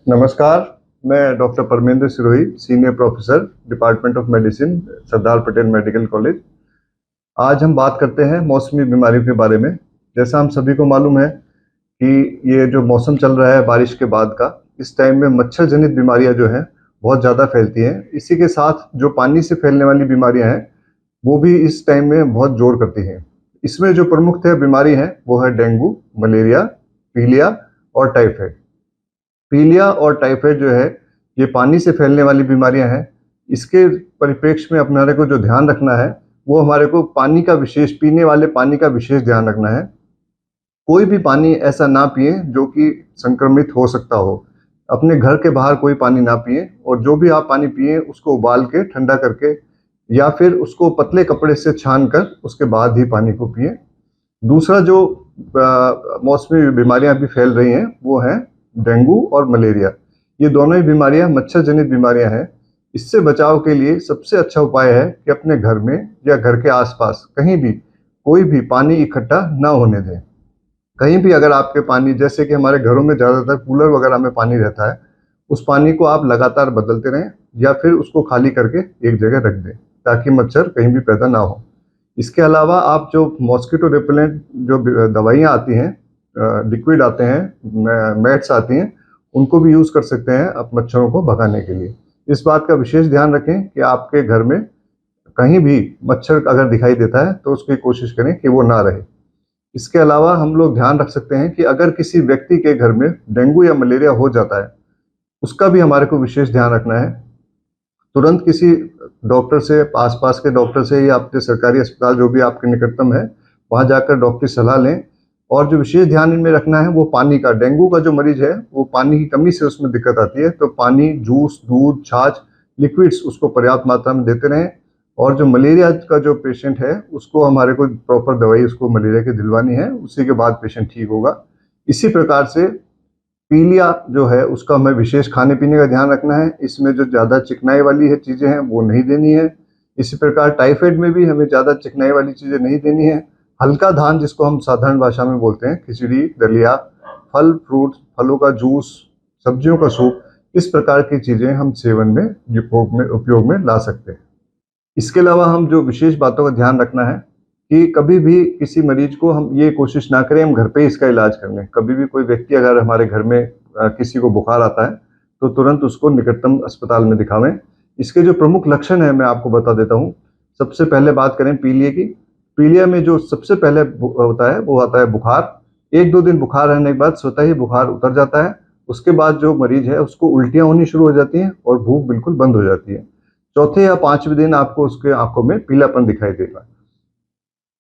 नमस्कार। मैं doctor Parmendra Sirohi, senior professor, department of medicine, Sardar Patel medical college. आज हम बात करते हैं मौसमी बीमारियों के बारे में। जैसा हम सभी को मालूम है कि ये जो मौसम चल रहा है बारिश के बाद का, इस टाइम में मच्छर जनित बीमारियां जो हैं बहुत ज़्यादा फैलती हैं। इसी के साथ जो पानी से फैलने वाली बीमारियां हैं वो भी इस टाइम में बहुत जोर करती हैं। इसमें जो प्रमुख बीमारी है वो है डेंगू, मलेरिया, पीलिया और टाइफाइड। पीलिया और टाइफाइड जो है ये पानी से फैलने वाली बीमारियां हैं। इसके परिप्रेक्ष्य में हमारे को जो ध्यान रखना है वो हमारे को पानी का विशेष, पीने वाले पानी का विशेष ध्यान रखना है। कोई भी पानी ऐसा ना पिए जो कि संक्रमित हो सकता हो। अपने घर के बाहर कोई पानी ना पिए, और जो भी आप पानी पिए उसको उबाल के ठंडा करके या फिर उसको पतले कपड़े से छान कर उसके बाद ही पानी को पिए। दूसरा जो मौसमी बीमारियां अभी फैल रही हैं वो हैं डेंगू और मलेरिया। ये दोनों ही बीमारियां मच्छर जनित बीमारियां हैं। इससे बचाव के लिए सबसे अच्छा उपाय है कि अपने घर में या घर के आसपास कहीं भी कोई भी पानी इकट्ठा ना होने दें। कहीं भी अगर आपके पानी, जैसे कि हमारे घरों में ज़्यादातर कूलर वगैरह में पानी रहता है, उस पानी को आप लगातार बदलते रहें या फिर उसको खाली करके एक जगह रख दें ताकि मच्छर कहीं भी पैदा ना हो। इसके अलावा आप जो मॉस्किटो रिपेलेंट जो दवाइयाँ आती हैं, लिक्विड आते हैं, मैट्स आती हैं, उनको भी यूज़ कर सकते हैं आप मच्छरों को भगाने के लिए। इस बात का विशेष ध्यान रखें कि आपके घर में कहीं भी मच्छर अगर दिखाई देता है तो उसकी कोशिश करें कि वो ना रहे। इसके अलावा हम लोग ध्यान रख सकते हैं कि अगर किसी व्यक्ति के घर में डेंगू या मलेरिया हो जाता है, उसका भी हमारे को विशेष ध्यान रखना है। तुरंत किसी डॉक्टर से, आसपास के डॉक्टर से या अपने सरकारी अस्पताल जो भी आपके निकटतम है वहाँ जाकर डॉक्टरी सलाह लें। और जो विशेष ध्यान इनमें रखना है वो पानी का। डेंगू का जो मरीज है वो पानी की कमी से उसमें दिक्कत आती है, तो पानी, जूस, दूध, छाछ, लिक्विड्स उसको पर्याप्त मात्रा में देते रहें। और जो मलेरिया का जो पेशेंट है उसको हमारे को प्रॉपर दवाई उसको मलेरिया की दिलवानी है, उसी के बाद पेशेंट ठीक होगा। इसी प्रकार से पीलिया जो है उसका हमें विशेष खाने पीने का ध्यान रखना है। इसमें जो ज़्यादा चिकनाई वाली है चीज़ें हैं वो नहीं देनी है। इसी प्रकार टाइफाइड में भी हमें ज़्यादा चिकनाई वाली चीज़ें नहीं देनी है। हल्का धान, जिसको हम साधारण भाषा में बोलते हैं, खिचड़ी, दलिया, फल फ्रूट, फलों का जूस, सब्जियों का सूप, इस प्रकार की चीज़ें हम सेवन में उपयोग में ला सकते हैं। इसके अलावा हम जो विशेष बातों का ध्यान रखना है कि कभी भी किसी मरीज को हम ये कोशिश ना करें हम घर पे ही इसका इलाज कर लें। कभी भी कोई व्यक्ति अगर हमारे घर में किसी को बुखार आता है तो तुरंत उसको निकटतम अस्पताल में दिखावें। इसके जो प्रमुख लक्षण है मैं आपको बता देता हूँ। सबसे पहले बात करें पीलिया की। पीलिया में जो सबसे पहले होता है वो आता है बुखार। 1-2 दिन बुखार रहने के बाद स्वतः ही बुखार उतर जाता है। उसके बाद जो मरीज है उसको उल्टियाँ होनी शुरू हो जाती हैं और भूख बिल्कुल बंद हो जाती है। चौथे या 5वें दिन आपको उसके आंखों में पीलापन दिखाई देगा।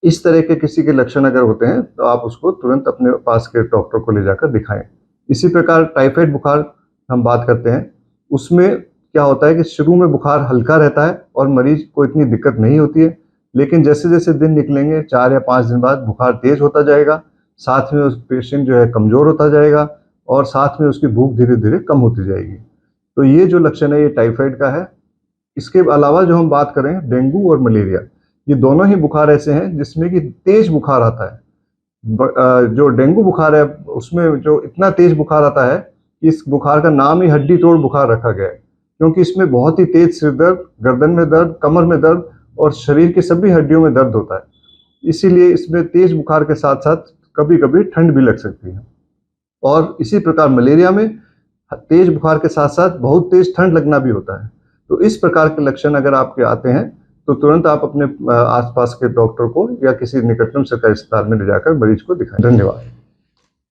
इस तरह के किसी के लक्षण अगर होते हैं तो आप उसको तुरंत अपने पास के डॉक्टर को ले जाकर दिखाएं। इसी प्रकार टाइफाइड बुखार हम बात करते हैं, उसमें क्या होता है कि शुरू में बुखार हल्का रहता है और मरीज को इतनी दिक्कत नहीं होती है, लेकिन जैसे जैसे दिन निकलेंगे 4 या 5 दिन बाद बुखार तेज होता जाएगा, साथ में उस पेशेंट जो है कमज़ोर होता जाएगा और साथ में उसकी भूख धीरे धीरे कम होती जाएगी। तो ये जो लक्षण है ये टाइफाइड का है। इसके अलावा जो हम बात करें डेंगू और मलेरिया, ये दोनों ही बुखार ऐसे हैं जिसमें कि तेज बुखार आता है। जो डेंगू बुखार है उसमें जो इतना तेज बुखार आता है, इस बुखार का नाम ही हड्डी तोड़ बुखार रखा गया है, क्योंकि इसमें बहुत ही तेज सिर दर्द, गर्दन में दर्द, कमर में दर्द और शरीर की सभी हड्डियों में दर्द होता है। इसीलिए इसमें तेज बुखार के साथ साथ कभी कभी ठंड भी लग सकती है। और इसी प्रकार मलेरिया में तेज बुखार के साथ साथ बहुत तेज ठंड लगना भी होता है। तो इस प्रकार के लक्षण अगर आपके आते हैं तो तुरंत आप अपने आसपास के डॉक्टर को या किसी निकटतम सरकारी अस्पताल में ले जाकर मरीज को दिखाएं। धन्यवाद।